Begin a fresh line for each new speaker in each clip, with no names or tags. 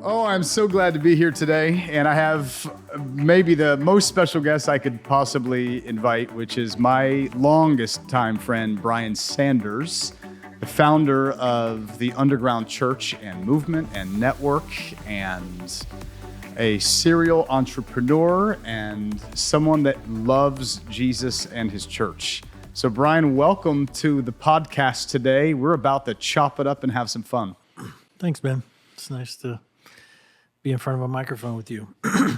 Oh, I'm so glad to be here today. And I have maybe the most special guest I could possibly invite, which is my longest time friend, Brian Sanders, the founder of the Underground Church and Movement and Network, and a serial entrepreneur and someone that loves Jesus and his church. So Brian, welcome to the podcast today. We're about to chop it up and have some fun.
Thanks, Ben. It's nice to be in front of a microphone with you.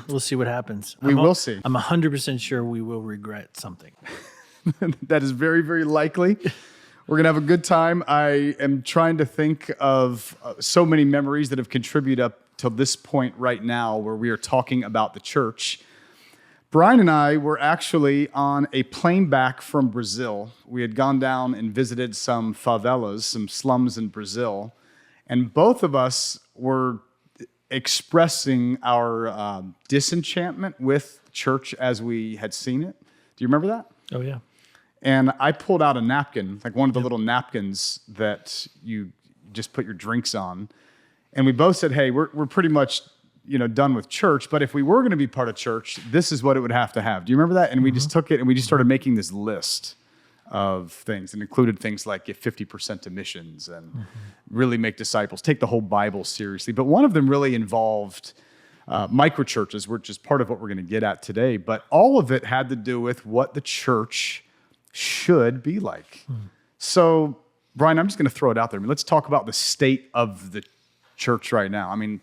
We'll see what happens.
We will see.
I'm 100% sure we will regret something.
That is very, very likely. We're going to have a good time. I am trying to think of so many memories that have contributed up to this point right now where we are talking about the church. Brian and I were actually on a plane back from Brazil. We had gone down and visited some favelas, some slums in Brazil, and both of us were expressing our disenchantment with church as we had seen it. Do you remember that?
Oh, yeah.
And I pulled out a napkin, like one of the little napkins that you just put your drinks on. And we both said, hey, we're pretty much, done with church. But if we were going to be part of church, this is what it would have to have. Do you remember that? And we just took it and we just started making this list of things, and included things like give 50% to missions and really make disciples, take the whole Bible seriously. But one of them really involved microchurches, which is part of what we're going to get at today. But all of it had to do with what the church should be like. So, Brian, I'm just going to throw it out there. Let's talk about the state of the church right now. I mean,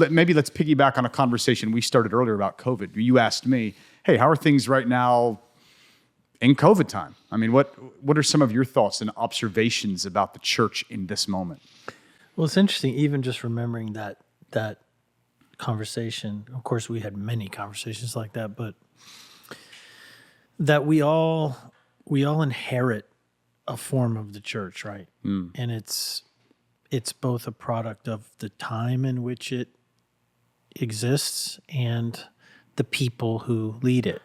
maybe let's piggyback on a conversation we started earlier about COVID. You asked me, hey, how are things right now in COVID time? I mean, what are some of your thoughts and observations about the church in this moment?
Well, it's interesting, even just remembering that conversation. Of course, we had many conversations like that, but that we all inherit a form of the church, right? And it's both a product of the time in which it exists and the people who lead it.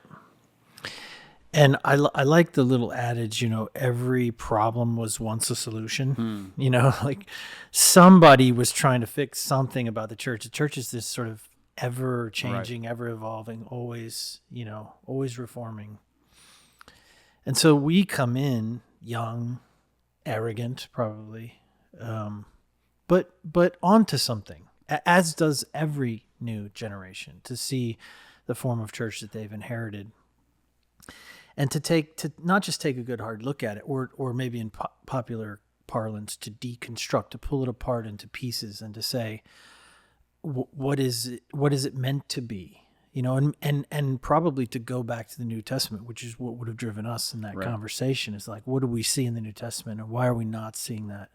And I like the little adage, every problem was once a solution. Like somebody was trying to fix something about the church. The church is this sort of ever changing, ever evolving, always reforming. And so we come in young, arrogant, probably, but onto something, as does every new generation, to see the form of church that they've inherited, and to not just take a good hard look at it, or maybe in popular parlance, to deconstruct, to pull it apart into pieces, and to say, what is it meant to be? And probably to go back to the New Testament, which is what would have driven us in that conversation. Is like, what do we see in the New Testament, and why are we not seeing that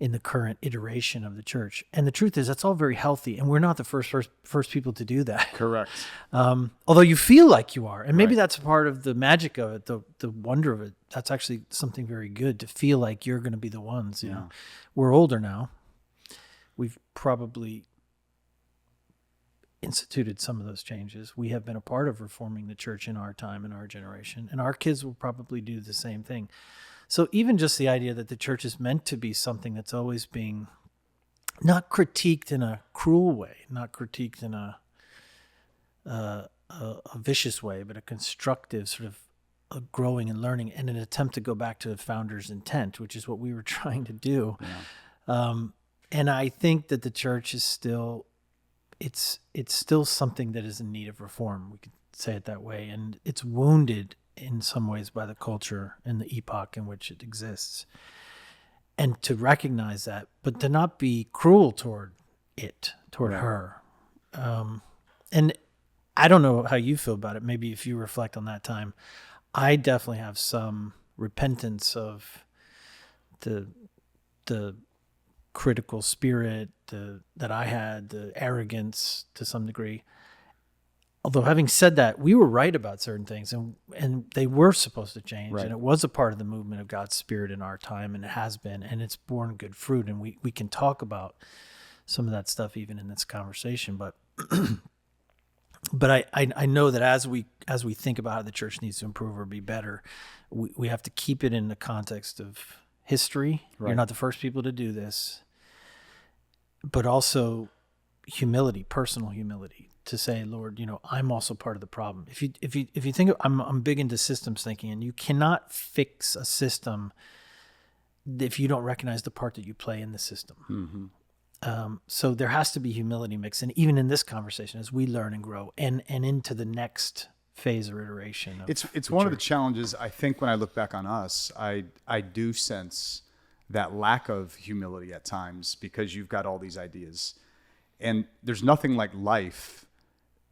in the current iteration of the church? And the truth is, that's all very healthy, and we're not the first people to do that.
Correct.
Although you feel like you are, and maybe that's part of the magic of it, the wonder of it. That's actually something very good, to feel like you're going to be the ones. You know, we're older now. We've probably instituted some of those changes. We have been a part of reforming the church in our time, in our generation, and our kids will probably do the same thing. So even just the idea that the church is meant to be something that's always being not critiqued in a cruel way, not critiqued in a vicious way, but a constructive sort of a growing and learning, and an attempt to go back to the founder's intent, which is what we were trying to do. And I think that the church is still, it's still something that is in need of reform. We could say it that way. And it's wounded in some ways by the culture and the epoch in which it exists. And to recognize that, but to not be cruel toward her. And I don't know how you feel about it. Maybe if you reflect on that time, I definitely have some repentance of the critical spirit that I had, the arrogance to some degree. Although having said that, we were right about certain things, and they were supposed to change, and it was a part of the movement of God's Spirit in our time, and it has been, and it's borne good fruit, and we can talk about some of that stuff even in this conversation. But but I know that as we think about how the church needs to improve or be better, we have to keep it in the context of history. You're not the first people to do this, but also humility, personal humility, to say, Lord, I'm also part of the problem. If you think I'm big into systems thinking, and you cannot fix a system if you don't recognize the part that you play in the system. So there has to be humility mixed in, even in this conversation, as we learn and grow, and into the next phase or iteration.
It's one of the challenges. I think when I look back on us, I do sense that lack of humility at times, because you've got all these ideas, and there's nothing like life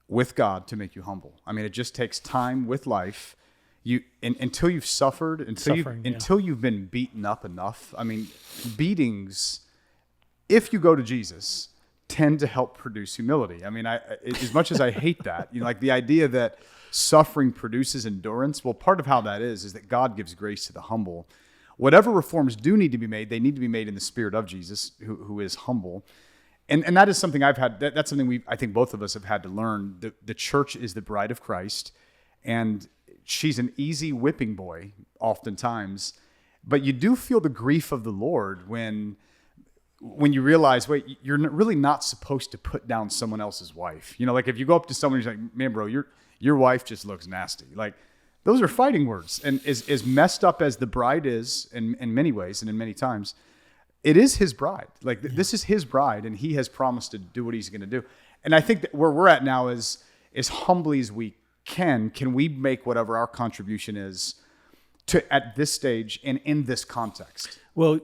with God to make you humble. I mean, it just takes time with life. Until you've suffered, until you've been beaten up enough. I mean, beatings, if you go to Jesus, tend to help produce humility. I mean, as much as I hate that, like the idea that suffering produces endurance. Well, part of how that is that God gives grace to the humble. Whatever reforms do need to be made, they need to be made in the spirit of Jesus, who is humble. And that is something I've had. That's something I think both of us have had to learn. The church is the bride of Christ, and she's an easy whipping boy oftentimes. But you do feel the grief of the Lord when you realize, wait, you're really not supposed to put down someone else's wife. Like if you go up to someone, you're like, man, bro, your wife just looks nasty. Like, those are fighting words. And as messed up as the bride is in many ways and in many times, it is his bride. Like, this is his bride, and he has promised to do what he's going to do. And I think that where we're at now is, as humbly as we can we make whatever our contribution is at this stage and in this context.
Well,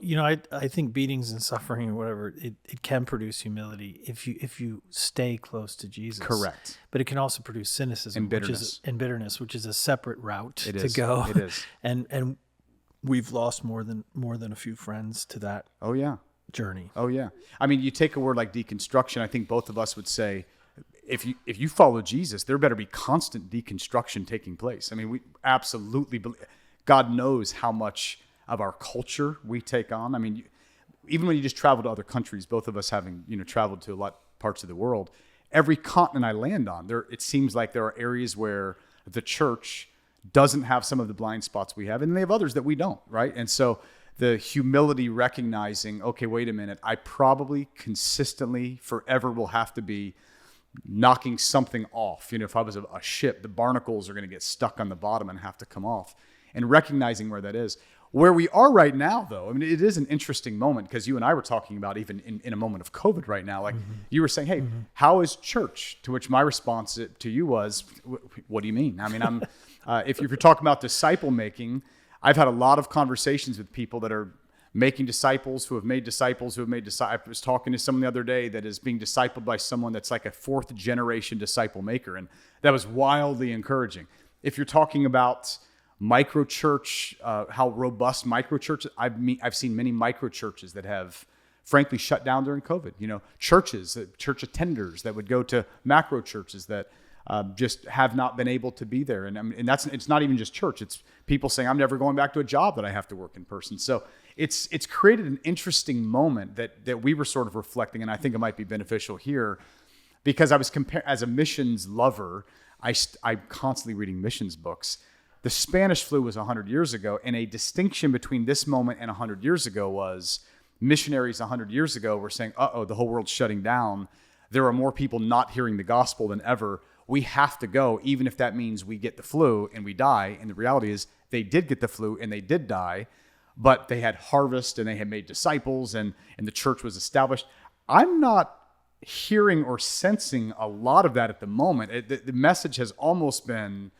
I think beatings and suffering or whatever, it can produce humility if you stay close to Jesus.
Correct.
But it can also produce cynicism
and bitterness,
which is a separate route to
is.
go.
It is.
And we've lost more than a few friends to that.
Oh yeah.
Journey.
Oh yeah. I mean, you take a word like deconstruction. I think both of us would say, if you follow Jesus, there better be constant deconstruction taking place. I mean, we absolutely believe. God knows how much of our culture we take on. I mean, even when you just travel to other countries, both of us having traveled to a lot of parts of the world, every continent I land on, it seems like there are areas where the church doesn't have some of the blind spots we have, and they have others that we don't, right? And so the humility, recognizing, okay, wait a minute, I probably consistently forever will have to be knocking something off. If I was a ship, the barnacles are going to get stuck on the bottom and have to come off, and recognizing where that is. Where we are right now, though, I mean, it is an interesting moment, because you and I were talking about even in a moment of COVID right now, like you were saying, hey, how is church? To which my response to you was, what do you mean? I mean, if you're talking about disciple making, I've had a lot of conversations with people that are making disciples who have made disciples who have made disciples. I was talking to someone the other day that is being discipled by someone that's like a 4th generation disciple maker. And that was wildly encouraging. If you're talking about micro church, how robust micro churches, I've seen many micro churches that have frankly shut down during COVID. Churches, church attenders that would go to macro churches that just have not been able to be there. And it's not even just church. It's people saying, I'm never going back to a job that I have to work in person. So it's created an interesting moment that we were sort of reflecting, and I think it might be beneficial here, because I was as a missions lover, I'm constantly reading missions books. The Spanish flu was 100 years ago, and a distinction between this moment and 100 years ago was missionaries 100 years ago were saying, the whole world's shutting down. There are more people not hearing the gospel than ever. We have to go, even if that means we get the flu and we die. And the reality is they did get the flu and they did die, but they had harvest and they had made disciples and the church was established. I'm not hearing or sensing a lot of that at the moment. The message has almost been...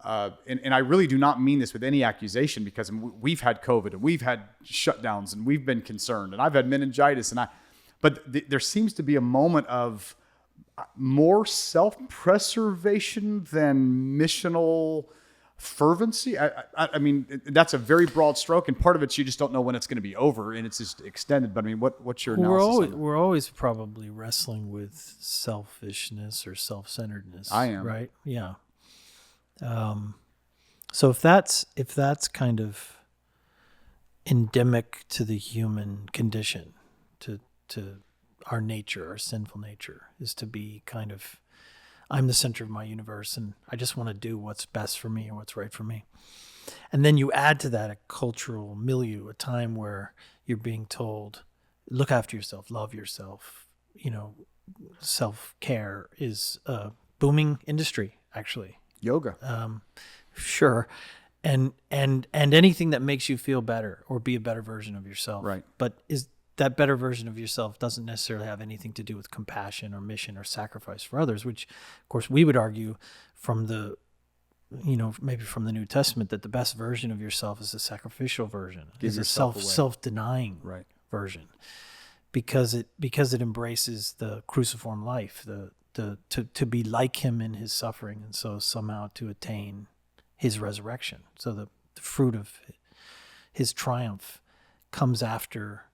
and I really do not mean this with any accusation, because we've had COVID and we've had shutdowns and we've been concerned and I've had meningitis but there seems to be a moment of more self-preservation than missional fervency. I mean, that's a very broad stroke, and part of it's you just don't know when it's going to be over and it's just extended. But I mean, what's your analysis?
We're always probably wrestling with selfishness or self-centeredness.
I am.
Right? Yeah. So if that's kind of endemic to the human condition, to our nature, our sinful nature, is to be kind of, I'm the center of my universe and I just want to do what's best for me or what's right for me. And then you add to that a cultural milieu, a time where you're being told, look after yourself, love yourself, self-care is a booming industry, actually.
Yoga.
Sure. And anything that makes you feel better or be a better version of yourself.
Right.
But is that better version of yourself doesn't necessarily have anything to do with compassion or mission or sacrifice for others, which of course we would argue from the, maybe from the New Testament, that the best version of yourself is a sacrificial version, is a self-denying
right.
version, because it embraces the cruciform life, to be like him in his suffering, and so somehow to attain his resurrection. So the fruit of his triumph comes after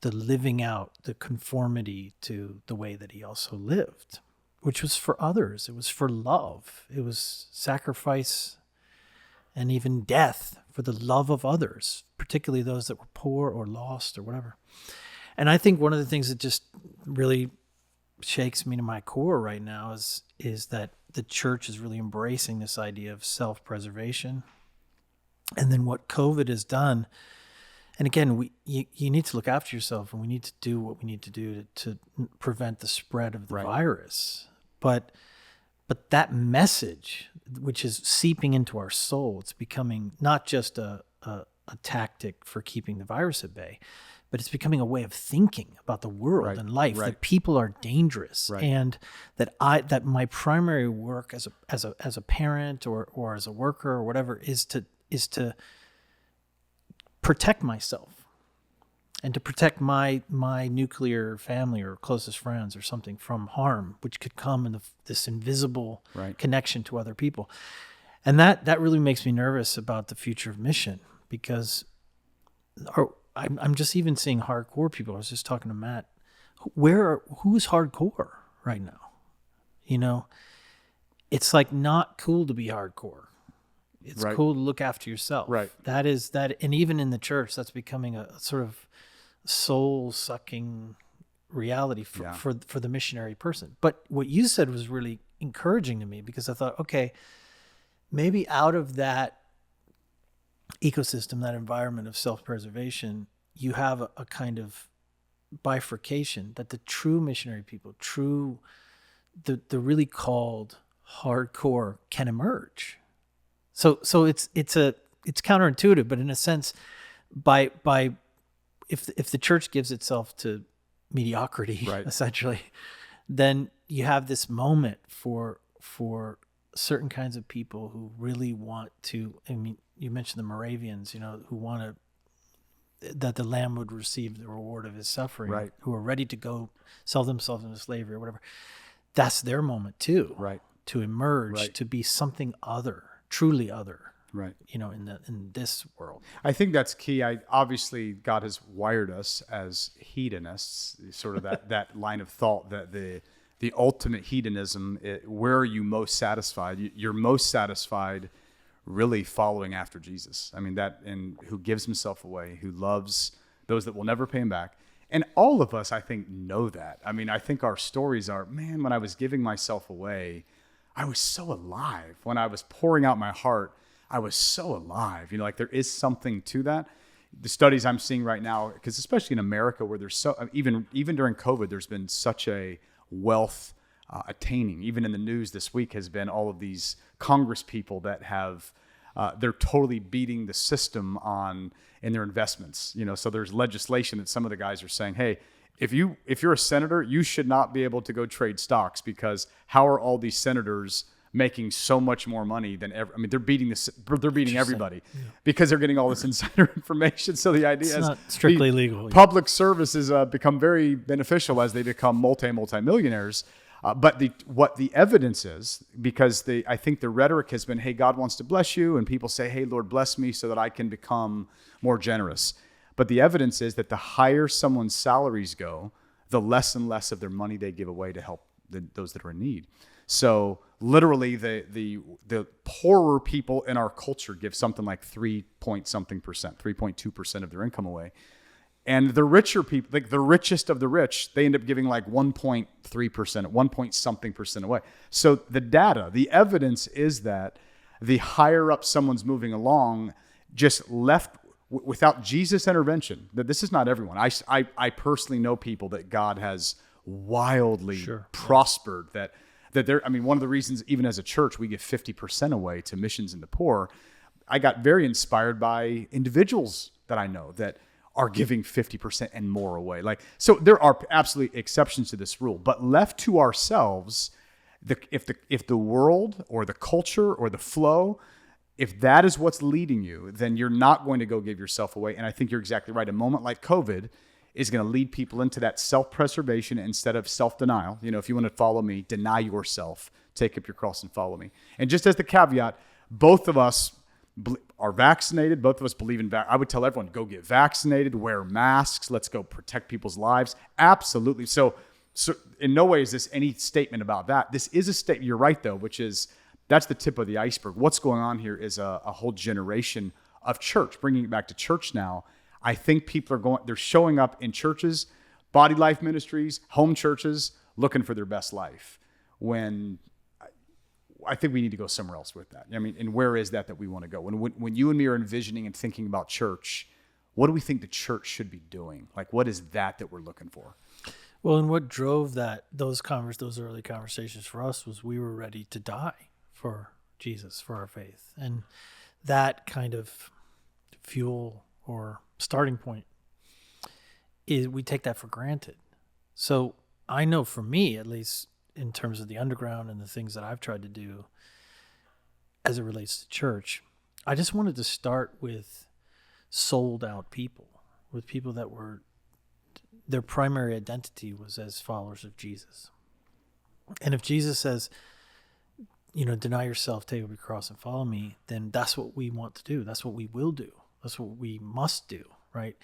the living out, the conformity to the way that he also lived, which was for others. It was for love. It was sacrifice and even death for the love of others, particularly those that were poor or lost or whatever. And I think one of the things that just really shakes me to my core right now is that the church is really embracing this idea of self-preservation. And then what COVID has done, and again, you need to look after yourself, and we need to do what we need to do to prevent the spread of the virus. But that message, which is seeping into our soul, it's becoming not just a tactic for keeping the virus at bay, but it's becoming a way of thinking about the world and life, that people are dangerous, and that my primary work as a parent or as a worker or whatever is to protect myself and to protect my nuclear family or closest friends or something from harm, which could come in this invisible connection to other people. And that really makes me nervous about the future of mission, because I'm just even seeing hardcore people. I was just talking to Matt. Who's hardcore right now? It's like not cool to be hardcore. It's cool to look after yourself.
Right.
That is that, and even in the church, that's becoming a sort of soul-sucking reality for the missionary person. But what you said was really encouraging to me, because I thought, okay, maybe out of that ecosystem, that environment of self-preservation, you have a kind of bifurcation that the true missionary people, the really called hardcore, can emerge. So it's counterintuitive, but in a sense, if the church gives itself to mediocrity, essentially, then you have this moment for certain kinds of people who really want to. I mean, you mentioned the Moravians, who want that the Lamb would receive the reward of his suffering, who are ready to go sell themselves into slavery or whatever. That's their moment too, to emerge, to be something other. Truly other, in this world. I
think that's key. Obviously, God has wired us as hedonists, sort of that line of thought that the ultimate hedonism, where are you most satisfied? You're most satisfied really following after Jesus. I mean, and who gives himself away, who loves those that will never pay him back. And all of us, I think, know that. I mean, I think our stories are, man, when I was giving myself away, I was so alive. When I was pouring out my heart, I was so alive. Like there is something to that. The studies I'm seeing right now, because especially in America, where there's even during COVID, there's been such a wealth attaining. Even in the news this week has been all of these Congress people that have, they're totally beating the system in their investments. So there's legislation that some of the guys are saying, hey, if you're a senator, you should not be able to go trade stocks, because how are all these senators making so much more money than ever? I mean, they're beating everybody because they're getting all this insider information. So the idea is
not strictly legal.
Public service has become very beneficial as they become multimillionaires. But what the evidence is, because I think the rhetoric has been, hey, God wants to bless you, and people say, hey, Lord, bless me so that I can become more generous. But the evidence is that the higher someone's salaries go, the less and less of their money they give away to help those that are in need. So literally, the poorer people in our culture give something like 3.2% of their income away. And the richer people, like the richest of the rich, they end up giving like 1.3%, 1 point something percent away. So the evidence is that the higher up someone's moving along, just left without Jesus' intervention, that this is not everyone. I personally know people that God has wildly
Sure.
prospered that there, I mean, one of the reasons, even as a church, we give 50% away to missions and the poor. I got very inspired by individuals that I know that are giving 50% and more away. Like, so there are absolutely exceptions to this rule, but left to ourselves, if the world or the culture or the flow, if that is what's leading you, then you're not going to go give yourself away. And I think you're exactly right. A moment like COVID is going to lead people into that self-preservation instead of self-denial. You know, if you want to follow me, deny yourself, take up your cross and follow me. And just as the caveat, both of us are vaccinated. Both of us believe in I would tell everyone, go get vaccinated, wear masks. Let's go protect people's lives. Absolutely. So in no way is this any statement about that. This is a statement. You're right, though, which is that's the tip of the iceberg. What's going on here is a whole generation of church, bringing it back to church now. I think people they're showing up in churches, body life ministries, home churches, looking for their best life. When I think we need to go somewhere else with that. I mean, and where is that we want to go? When you and me are envisioning and thinking about church, what do we think the church should be doing? Like, what is that we're looking for?
Well, and what drove those early conversations for us was we were ready to die for Jesus, for our faith. And that kind of fuel or starting point is we take that for granted. So I know for me, at least in terms of the underground and the things that I've tried to do as it relates to church, I just wanted to start with sold out people, with people that were, their primary identity was as followers of Jesus. And if Jesus says, you know, deny yourself, take up your cross and follow me, then that's what we want to do. That's what we will do. That's what we must do, right?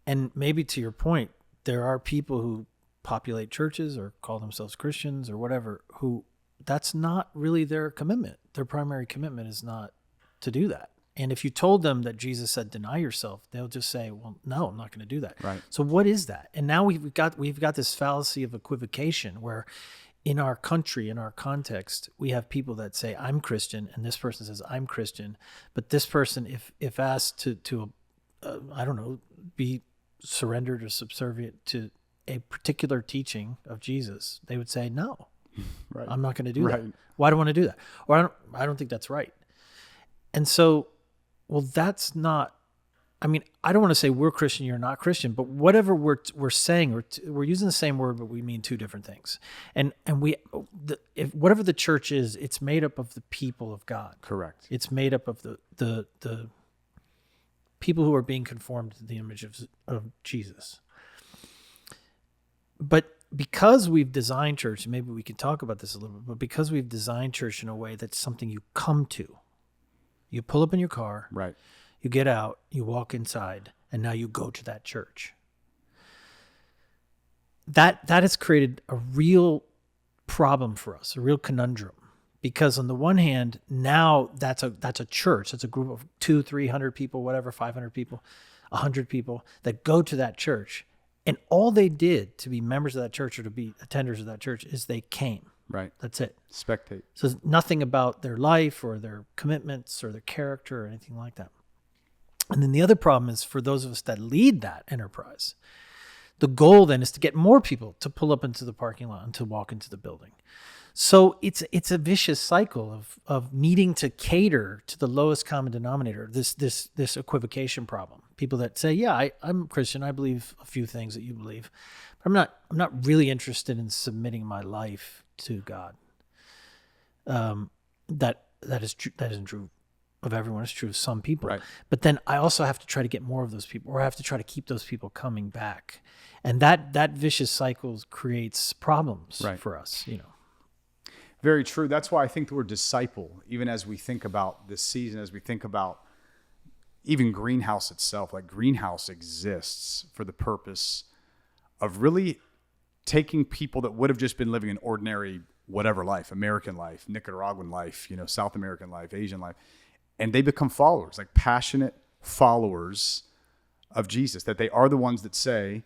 And maybe to your point, there are people who populate churches or call themselves Christians or whatever, who that's not really their commitment. Their primary commitment is not to do that. And if you told them that Jesus said, deny yourself, they'll just say, well, no, I'm not going to do that.
Right.
So what is that? And now we've got this fallacy of equivocation where in our country, in our context, we have people that say, I'm Christian, and this person says, I'm Christian. But this person, if asked to I don't know, be surrendered or subservient to a particular teaching of Jesus, they would say, no,
right.
I'm not going to do that. Why do I want to do that? Or I don't think that's right. And so, well, that's not, I mean, I don't want to say we're Christian, you're not Christian, but whatever we're saying, we're using the same word, but we mean two different things. And if whatever the church is, it's made up of the people of God.
Correct.
It's made up of the people who are being conformed to the image of Jesus. But because we've designed church, and maybe we can talk about this a little bit, but because we've designed church in a way that's something you come to, you pull up in your car,
right?
You get out, you walk inside, and now you go to that church. That has created a real problem for us, a real conundrum. Because on the one hand, now that's a church. It's a group of 200, 300 people, whatever, 500 people, 100 people that go to that church. And all they did to be members of that church or to be attenders of that church is they came.
Right.
That's it.
Spectate.
So it's nothing about their life or their commitments or their character or anything like that. And then the other problem is for those of us that lead that enterprise, the goal then is to get more people to pull up into the parking lot and to walk into the building. So it's a vicious cycle of needing to cater to the lowest common denominator, this equivocation problem. People that say, yeah, I'm Christian, I believe a few things that you believe, but I'm not really interested in submitting my life to God. That is true. That isn't true of everyone. It's true of some people.
Right.
But then I also have to try to get more of those people, or I have to try to keep those people coming back, and that vicious cycle creates problems for us. You know.
Very true. That's why I think the word disciple, even as we think about this season, as we think about even Greenhouse itself, like Greenhouse exists for the purpose of really taking people that would have just been living an ordinary whatever life, American life, Nicaraguan life, South American life, Asian life, and they become followers, like passionate followers of Jesus, that they are the ones that say,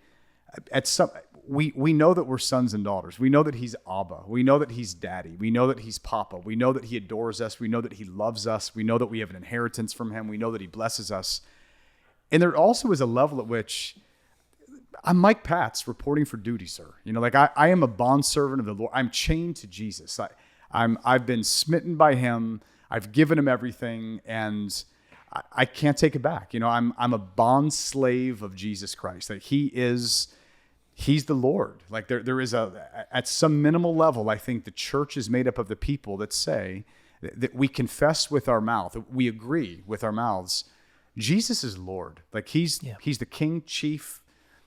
we know that we're sons and daughters. We know that he's Abba. We know that he's daddy. We know that he's Papa. We know that he adores us. We know that he loves us. We know that we have an inheritance from him. We know that he blesses us. And there also is a level at which I'm Mike Patz reporting for duty, sir. Like I am a bondservant of the Lord. I'm chained to Jesus. I've been smitten by him. I've given him everything, and I can't take it back. I'm a bond slave of Jesus Christ. That he's the Lord. Like there is at some minimal level, I think the church is made up of the people that say that we confess with our mouth, we agree with our mouths, Jesus is Lord. Like he's the king, chief.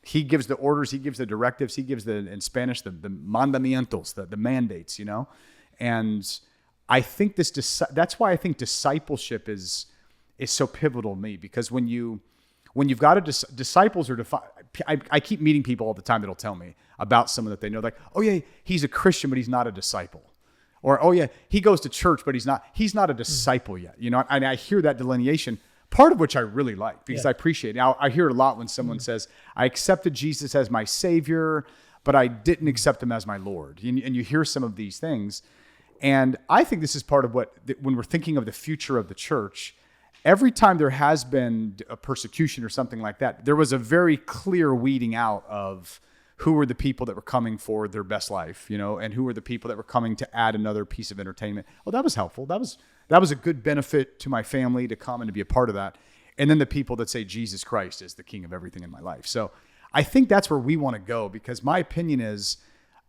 He gives the orders, he gives the directives, he gives in Spanish, the mandamientos, the mandates, And I think that's why I think discipleship is so pivotal to me, because when you've got disciples are defined. I keep meeting people all the time that'll tell me about someone that they know, like, oh yeah, he's a Christian, but he's not a disciple. Or, oh yeah, he goes to church, but he's not a disciple yet. And I hear that delineation, part of which I really like, because I appreciate it. Now, I hear it a lot when someone says, I accepted Jesus as my Savior, but I didn't accept him as my Lord. And you hear some of these things. And I think this is part of when we're thinking of the future of the church, every time there has been a persecution or something like that, there was a very clear weeding out of who were the people that were coming for their best life, and who were the people that were coming to add another piece of entertainment. Well, that was helpful. That was a good benefit to my family to come and to be a part of that. And then the people that say Jesus Christ is the king of everything in my life. So I think that's where we want to go, because my opinion is,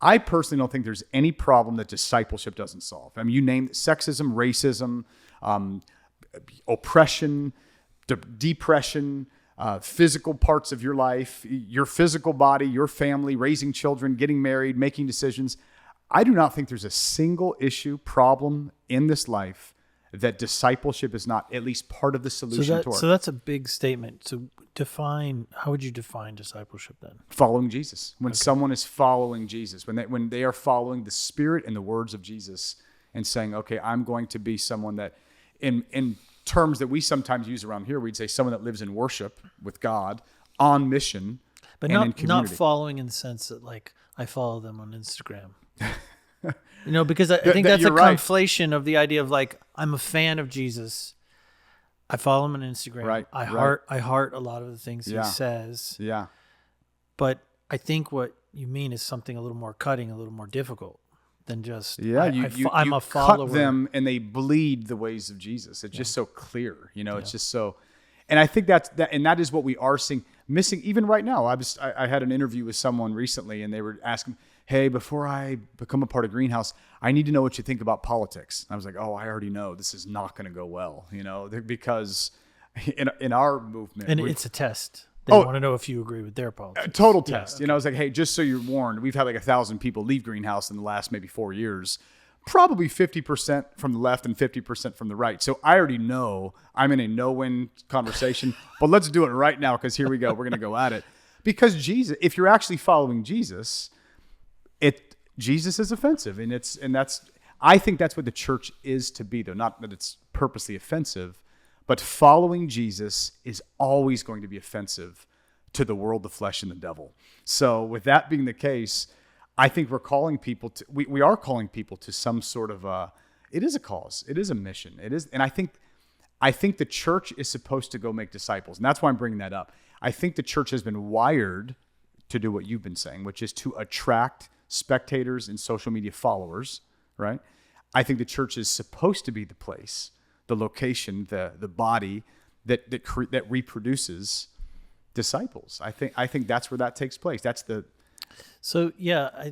I personally don't think there's any problem that discipleship doesn't solve. I mean, you name sexism, racism, oppression, depression, physical parts of your life, your physical body, your family, raising children, getting married, making decisions. I do not think there's a single problem in this life that discipleship is not at least part of the solution to.
So that's a big statement. So how would you define discipleship then?
Following Jesus. When someone is following Jesus, when they are following the Spirit and the words of Jesus and saying, okay, I'm going to be someone that in terms that we sometimes use around here, we'd say someone that lives in worship with God, on mission,
but
and in community.
Not following in the sense that like I follow them on Instagram. Because I think that's a conflation of the idea of like, I'm a fan of Jesus. I follow him on Instagram.
Right.
I heart a lot of the things he says.
Yeah.
But I think what you mean is something a little more cutting, a little more difficult than just I'm a follower.
Cut them and they bleed the ways of Jesus. It's just so clear, It's just so, and I think that is what we are missing even right now. I had an interview with someone recently, and they were asking, hey, before I become a part of Greenhouse, I need to know what you think about politics. And I was like, oh, I already know this is not going to go well, because in our movement,
and it's a test. They want to know if you agree with their politics.
A total test. Okay. I was like, hey, just so you're warned, we've had like 1,000 people leave Greenhouse in the last maybe 4 years, probably 50% from the left and 50% from the right. So I already know I'm in a no-win conversation, but let's do it right now, because here we go. We're going to go at it. Because Jesus, if you're actually following Jesus, Jesus is offensive, I think that's what the church is to be, though. Not that it's purposely offensive, but following Jesus is always going to be offensive to the world, the flesh, and the devil. So with that being the case, I think we're calling people to, we are calling people to some sort of it is a cause. It is a mission. It is, and I think the church is supposed to go make disciples. And that's why I'm bringing that up. I think the church has been wired to do what you've been saying, which is to attract spectators and social media followers, right? I think the church is supposed to be the place, the location, the body that reproduces disciples. I think that's where that takes place.
So yeah,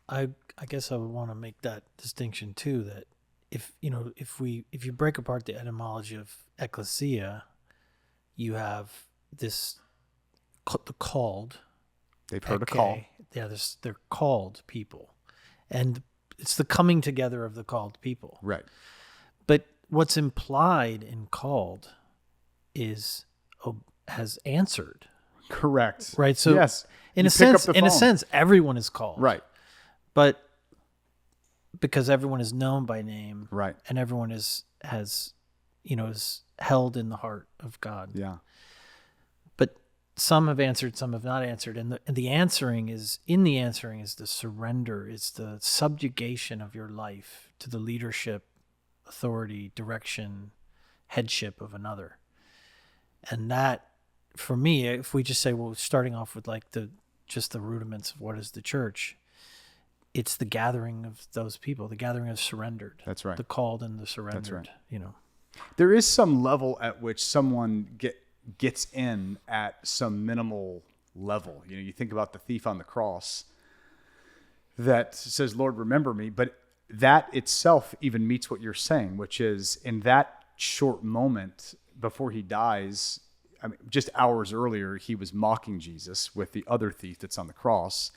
I guess I would want to make that distinction too, that if you break apart the etymology of ecclesia, you have the called.
They've heard a call.
Yeah, they're called people, and it's the coming together of the called people.
Right.
But what's implied in called has answered.
Correct.
Right. So
yes,
in a sense, everyone is called.
Right.
But because everyone is known by name.
Right.
And everyone is held in the heart of God.
Yeah.
But some have answered, some have not answered. And the answering is the surrender, is the subjugation of your life to the leadership, authority, direction, headship of another. And that, for me, if we just say, well, starting off with like the just the rudiments of what is the church. It's the gathering of those people, the gathering of surrendered.
That's right.
The called and the surrendered.
That's right.
You know,
There is some level at which someone gets in at some minimal level. You know, you think about the thief on the cross that says, "Lord, remember me," but that itself even meets what you're saying, which is in that short moment before he dies, I mean, just hours earlier, he was mocking Jesus with the other thief that's on the cross.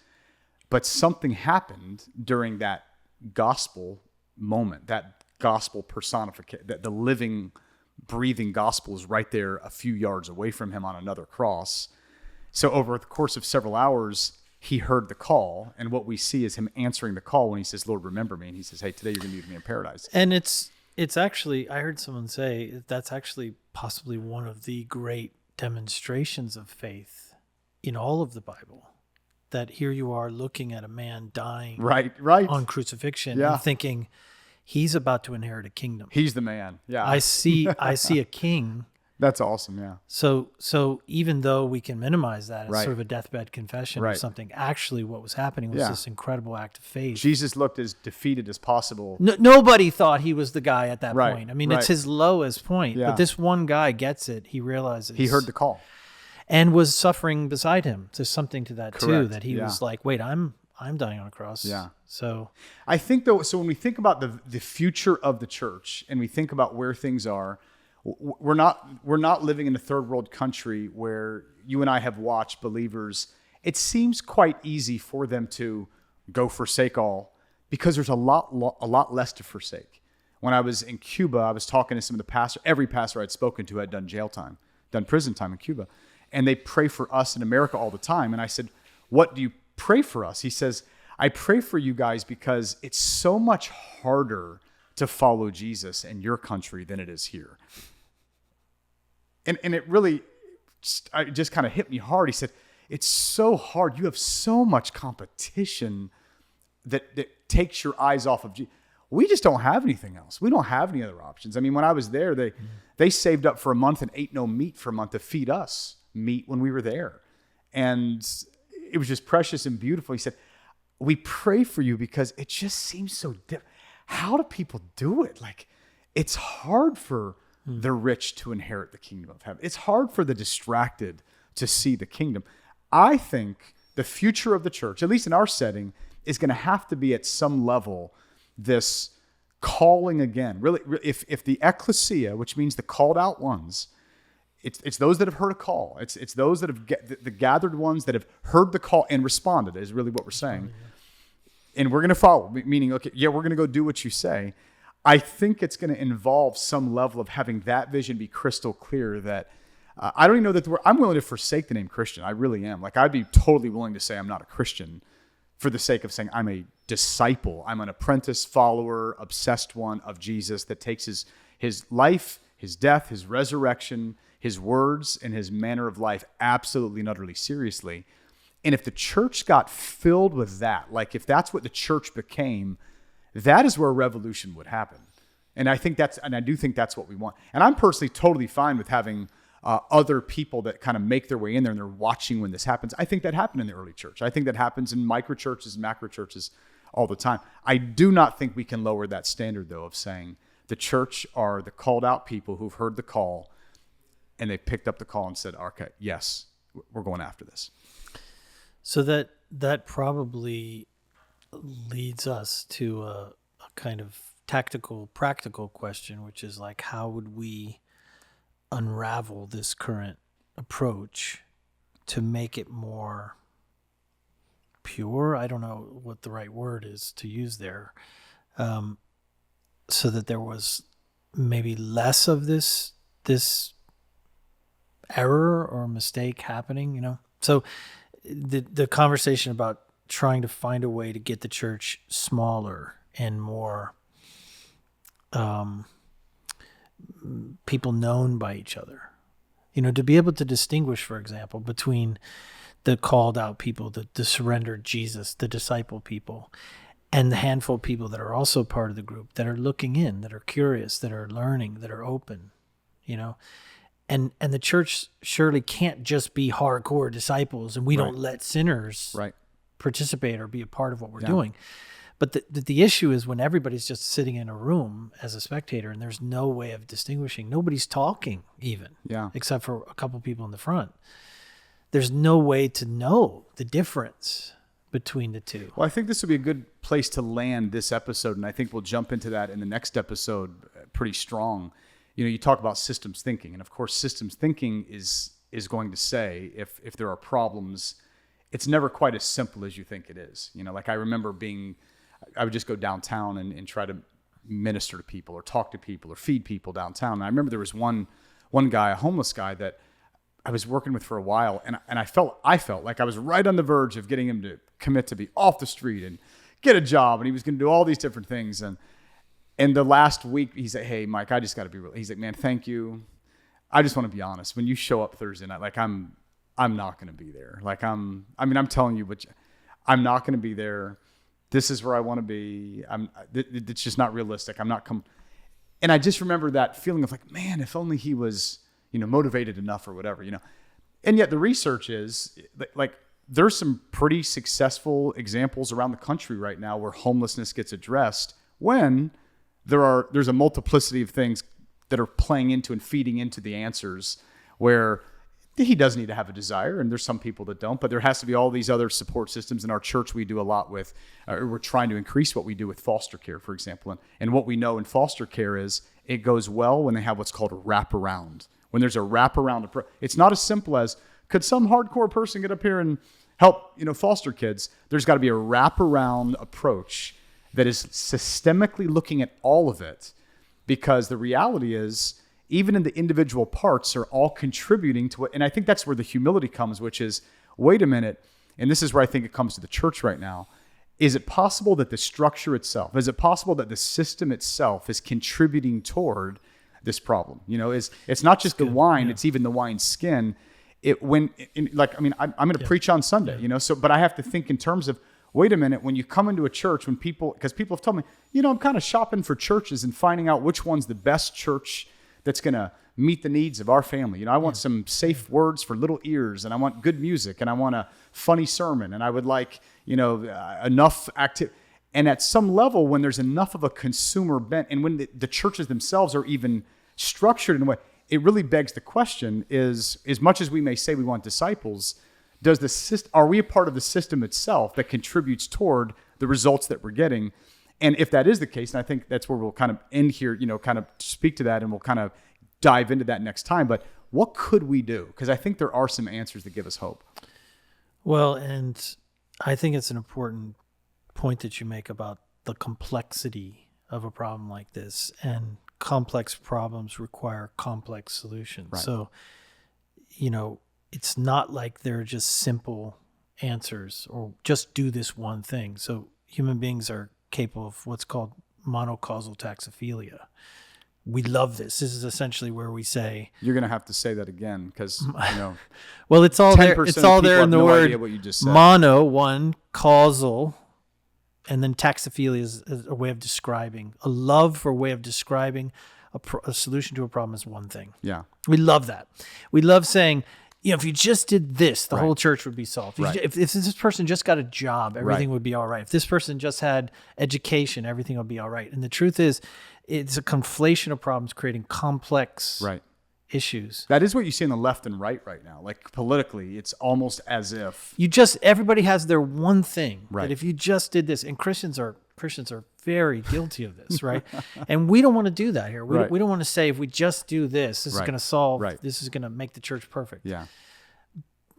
But something happened during that gospel moment, that gospel personification, that the living, breathing gospel is right there a few yards away from him on another cross. So over the course of several hours, he heard the call. And what we see is him answering the call when he says, "Lord, remember me." And he says, "Hey, today you're going to be with me in paradise."
and it's actually, I heard someone say that's actually possibly one of the great demonstrations of faith in all of the Bible. That here you are looking at a man dying
Right.
on crucifixion
Yeah.
and thinking he's about to inherit a kingdom.
He's the man. Yeah.
I see a king.
That's awesome. Yeah.
So even though we can minimize that as
Right.
sort of a deathbed confession or
Right.
something, actually what was happening was
Yeah.
this incredible act of faith.
Jesus looked as defeated as possible.
Nobody thought he was the guy at that
Right,
point. I mean,
right.
it's his lowest point.
Yeah.
But this one guy gets it. He realizes.
He heard the call.
and was suffering beside him. There's something to that too,
Correct.
that he
Yeah.
was like, wait, I'm dying on a cross.
Yeah.
So
I think though, so when we think about the future of the church and we think about where things are, we're not living in a third world country where you and I have watched believers. It seems quite easy for them to go forsake all because there's a lot less to forsake. When I was in Cuba, I was talking to some of the pastors. Every pastor I'd spoken to had done prison time in Cuba. And they pray for us in America all the time. And I said, "What do you pray for us?" He says, "I pray for you guys because it's so much harder to follow Jesus in your country than it is here." And it really just kind of hit me hard. He said, "It's so hard. You have so much competition that takes your eyes off of Jesus. We just don't have anything else. We don't have any other options." I mean, when I was there, they saved up for a month and ate no meat for a month to feed us meat when we were there. And it was just precious and beautiful. He said, "We pray for you because it just seems so different. How do people do it? Like, it's hard for the rich to inherit the kingdom of heaven. It's hard for the distracted to see the kingdom." I think the future of the church, at least in our setting, is going to have to be at some level this calling again. Really, if the ecclesia, which means the called out ones, it's those that have heard a call. It's those that have the gathered ones that have heard the call and responded is really what we're saying. And we're going to follow, meaning, okay, yeah, we're going to go do what you say. I think it's going to involve some level of having that vision be crystal clear that I don't even know that I'm willing to forsake the name Christian. I really am. Like, I'd be totally willing to say I'm not a Christian for the sake of saying I'm a disciple. I'm an apprentice, follower, obsessed one of Jesus that takes his life, his death, his resurrection, his words, and his manner of life absolutely and utterly seriously. And if the church got filled with that, like if that's what the church became, that is where a revolution would happen. And I do think that's what we want. And I'm personally totally fine with having other people that kind of make their way in there and they're watching when this happens. I think that happened in the early church. I think that happens in micro churches and macro churches all the time. I do not think we can lower that standard, though, of saying the church are the called out people who've heard the call and they picked up the call and said, "Okay, yes, we're going after this."
So that probably leads us to a kind of tactical, practical question, which is like, how would we unravel this current approach to make it more pure? I don't know what the right word is to use there. So that there was maybe less of this error or mistake happening, So the conversation about trying to find a way to get the church smaller and more people known by each other, to be able to distinguish, for example, between the called out people, the surrendered Jesus, the disciple people, and the handful of people that are also part of the group that are looking in, that are curious, that are learning, that are open, And the church surely can't just be hardcore disciples and we don't let sinners participate or be a part of what we're doing. But the issue is when everybody's just sitting in a room as a spectator and there's no way of distinguishing. Nobody's talking even, except for a couple people in the front. There's no way to know the difference between the two.
Well, I think this would be a good place to land this episode, and I think we'll jump into that in the next episode pretty strong. You talk about systems thinking, and of course, systems thinking is going to say if there are problems, it's never quite as simple as you think it is. Like I remember I would just go downtown and try to minister to people or talk to people or feed people downtown. And I remember there was one guy, a homeless guy that I was working with for a while, and I felt like I was right on the verge of getting him to commit to be off the street and get a job, and he was going to do all these different things. And the last week, he said, "Hey, Mike, I just got to be real." He's like, "Man, thank you. I just want to be honest. When you show up Thursday night, like I'm not going to be there. Like I'm telling you, but I'm not going to be there. This is where I want to be. It's just not realistic. I'm not And I just remember that feeling of like, man, if only he was, motivated enough or whatever, And yet the research is like there's some pretty successful examples around the country right now where homelessness gets addressed when there's a multiplicity of things that are playing into and feeding into the answers, where he does need to have a desire, and there's some people that don't, but there has to be all these other support systems. In our church, we do a lot with, we're trying to increase what we do with foster care, for example. And what we know in foster care is it goes well when they have what's called a wraparound. When there's a wraparound approach, it's not as simple as, could some hardcore person get up here and help, foster kids? There's got to be a wraparound approach that is systemically looking at all of it, because the reality is, even in the individual parts are all contributing to it. And I think that's where the humility comes, which is, wait a minute, and this is where I think it comes to the church right now. Is it possible that the structure itself, is it possible that the system itself is contributing toward this problem? It's not just the wine, it's even the wine skin. I'm going to preach on Sunday, but I have to think in terms of, wait a minute, when you come into a church, because people have told me, I'm kind of shopping for churches and finding out which one's the best church that's going to meet the needs of our family. I want some safe words for little ears, and I want good music, and I want a funny sermon, and I would like, enough active. And at some level, when there's enough of a consumer bent, and when the churches themselves are even structured in a way, it really begs the question is, as much as we may say we want disciples, are we a part of the system itself that contributes toward the results that we're getting? And if that is the case, and I think that's where we'll kind of end here, kind of speak to that, and we'll kind of dive into that next time. But what could we do? Because I think there are some answers that give us hope.
Well, and I think it's an important point that you make about the complexity of a problem like this. And complex problems require complex solutions.
Right.
So, it's not like they're just simple answers or just do this one thing. So human beings are capable of what's called monocausal taxophilia. We love this. This is essentially where we say,
you're going to have to say that again, because
well, it's all there. It's all there in the word
what you just said.
Mono, one, causal, and then taxophilia is a way of describing, a love for a way of describing a solution to a problem is one thing.
Yeah,
we love that. We love saying, if you just did this, the
right.
whole church would be solved.
Right.
If this person just got a job, everything
right.
would be all right. If this person just had education, everything would be all right. And the truth is, it's a conflation of problems creating complex
right.
issues.
That is what you see in the left and right now. Like politically, it's almost as if
everybody has their one thing.
Right.
That if you just did this, and Christians are very guilty of this, right? And we don't want to do that here. We don't want to say, if we just do this, this is going to solve, this is going to make the church perfect.
Yeah.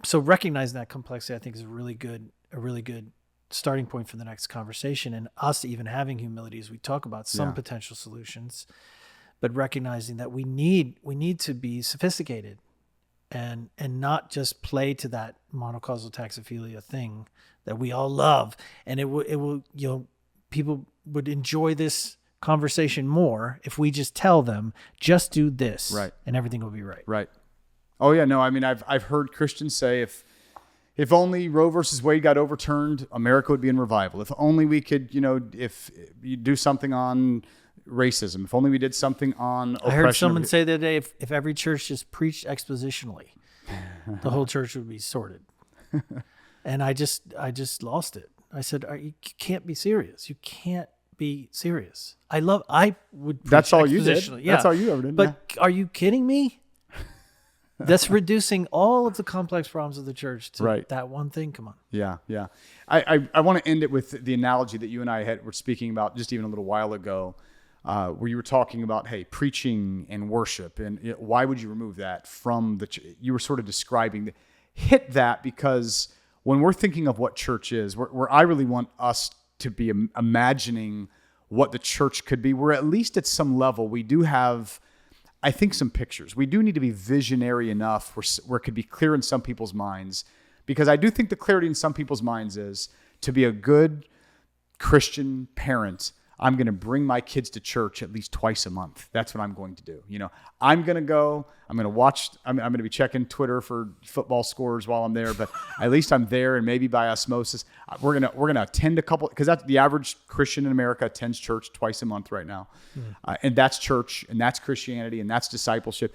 So recognizing that complexity, I think, is a really good starting point for the next conversation, and us even having humility as we talk about some potential solutions, but recognizing that we need to be sophisticated and not just play to that monocausal taxophilia thing that we all love. And it will people would enjoy this conversation more if we just tell them, just do this,
right,
and everything will be right.
Right. Oh yeah, no, I mean, I've heard Christians say, if only Roe versus Wade got overturned, America would be in revival. If only we could, if you do something on racism. If only we did something on oppression.
I heard someone say the other day, if every church just preached expositionally, the whole church would be sorted. And I just lost it. I said, you can't be serious. You can't be serious. I would preach
That's all you did.
expositionally. Yeah.
That's all you ever did.
But are you kidding me? That's reducing all of the complex problems of the church to that one thing. Come on.
Yeah, yeah. I want to end it with the analogy that you and I were speaking about just even a little while ago, where you were talking about, hey, preaching and worship, and why would you remove that from you were sort of describing, hit that, because when we're thinking of what church is, where I really want us to be imagining what the church could be, where at least at some level we do have, I think, some pictures. We do need to be visionary enough where it could be clear in some people's minds, because I do think the clarity in some people's minds is to be a good Christian parent. I'm going to bring my kids to church at least twice a month. That's what I'm going to do. I'm going to go, I'm going to watch, I'm going to be checking Twitter for football scores while I'm there, but at least I'm there, and maybe by osmosis, we're going to attend a couple, because that's the average Christian in America attends church twice a month right now. And that's church, and that's Christianity, and that's discipleship.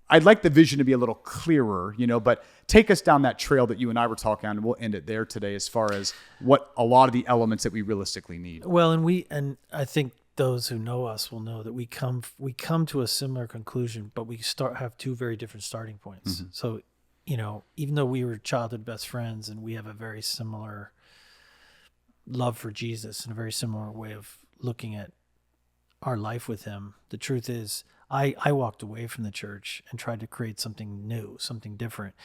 I'd like the vision to be a little clearer, but take us down that trail that you and I were talking on, and we'll end it there today as far as what a lot of the elements that we realistically need.
Well, and I think those who know us will know that we come to a similar conclusion, but we have two very different starting points. Mm-hmm. So, even though we were childhood best friends and we have a very similar love for Jesus and a very similar way of looking at our life with him, the truth is, I walked away from the church and tried to create something new, something different.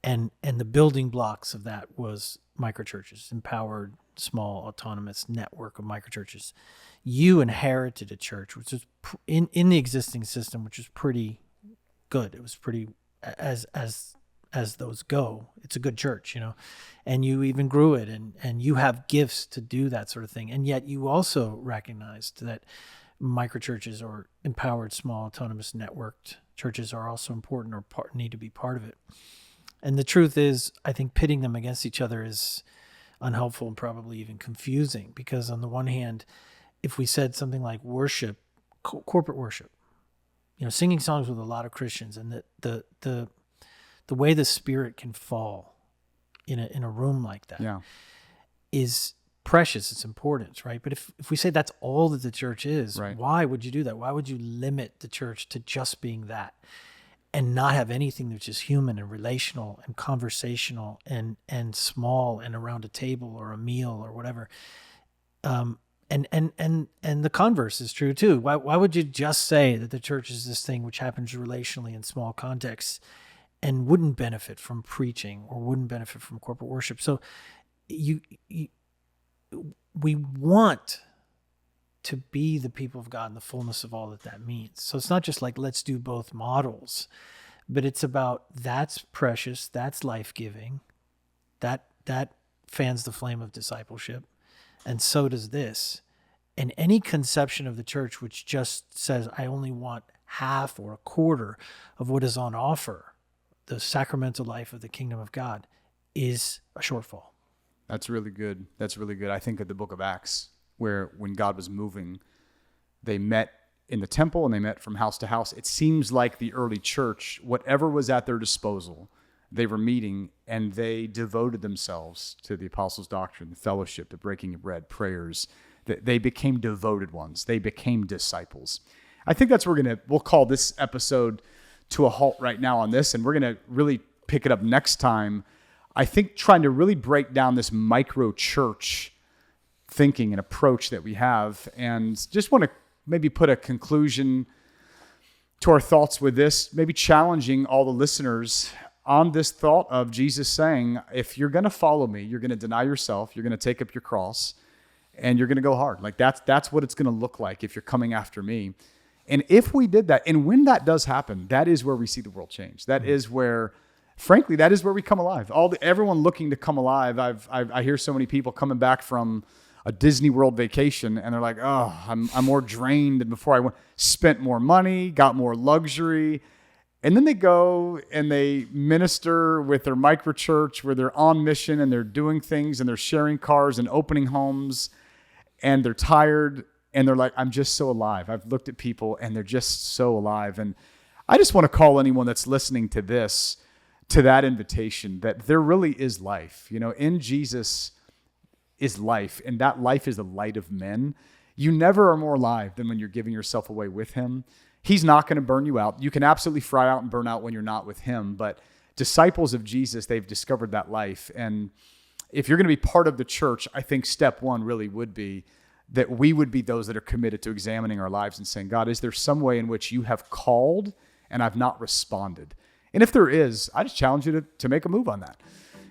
And the building blocks of that was microchurches, empowered, small, autonomous network of microchurches. You inherited a church, which was in the existing system, which was pretty good. It was pretty, as those go, it's a good church, and you even grew it, and you have gifts to do that sort of thing. And yet you also recognized that microchurches or empowered, small, autonomous, networked churches are also important or need to be part of it. And the truth is, I think pitting them against each other is unhelpful and probably even confusing, because on the one hand, if we said something like worship, corporate worship, singing songs with a lot of Christians, and the way the Spirit can fall in a room like that is precious, it's important, right? But if we say that's all that the church is, why would you do that? Why would you limit the church to just being that and not have anything that's just human and relational and conversational and small and around a table or a meal or whatever? And the converse is true too. Why would you just say that the church is this thing which happens relationally in small contexts and wouldn't benefit from preaching or wouldn't benefit from corporate worship? So we want to be the people of God in the fullness of all that means. So it's not just like, let's do both models, but it's about that's precious, that's life-giving, that fans the flame of discipleship, and so does this. And any conception of the church which just says, I only want half or a quarter of what is on offer, the sacramental life of the kingdom of God, is a shortfall.
That's really good. I think of the book of Acts, where when God was moving, they met in the temple and they met from house to house. It seems like the early church, whatever was at their disposal, they were meeting, and they devoted themselves to the apostles' doctrine, the fellowship, the breaking of bread, prayers. They became devoted ones. They became disciples. I think that's where we'll call this episode to a halt right now on this, and we're going to really pick it up next time. I think trying to really break down this micro church thinking and approach that we have, and just want to maybe put a conclusion to our thoughts with this, maybe challenging all the listeners on this thought of Jesus saying, if you're going to follow me, you're going to deny yourself, you're going to take up your cross, and you're going to go hard. Like that's what it's going to look like if you're coming after me. And if we did that, and when that does happen, that is where we see the world change. That is where, frankly, that is where we come alive. Everyone looking to come alive. I hear so many people coming back from a Disney World vacation, and they're like, oh, I'm more drained than before I went. Spent more money, got more luxury. And then they go and they minister with their microchurch where they're on mission and they're doing things and they're sharing cars and opening homes, and they're tired and they're like, I'm just so alive. I've looked at people and they're just so alive. And I just want to call anyone that's listening to this to that invitation that there really is life. You know, in Jesus is life, and that life is the light of men. You never are more alive than when you're giving yourself away with him. He's not going to burn you out. You can absolutely fry out and burn out when you're not with him, but disciples of Jesus, they've discovered that life. And if you're going to be part of the church, I think step one really would be that we would be those that are committed to examining our lives and saying, God, is there some way in which you have called and I've not responded? And if there is, I just challenge you to make a move on that.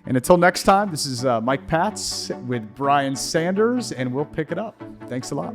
And until next time, this is Mike Patz with Brian Sanders, and we'll pick it up. Thanks a lot.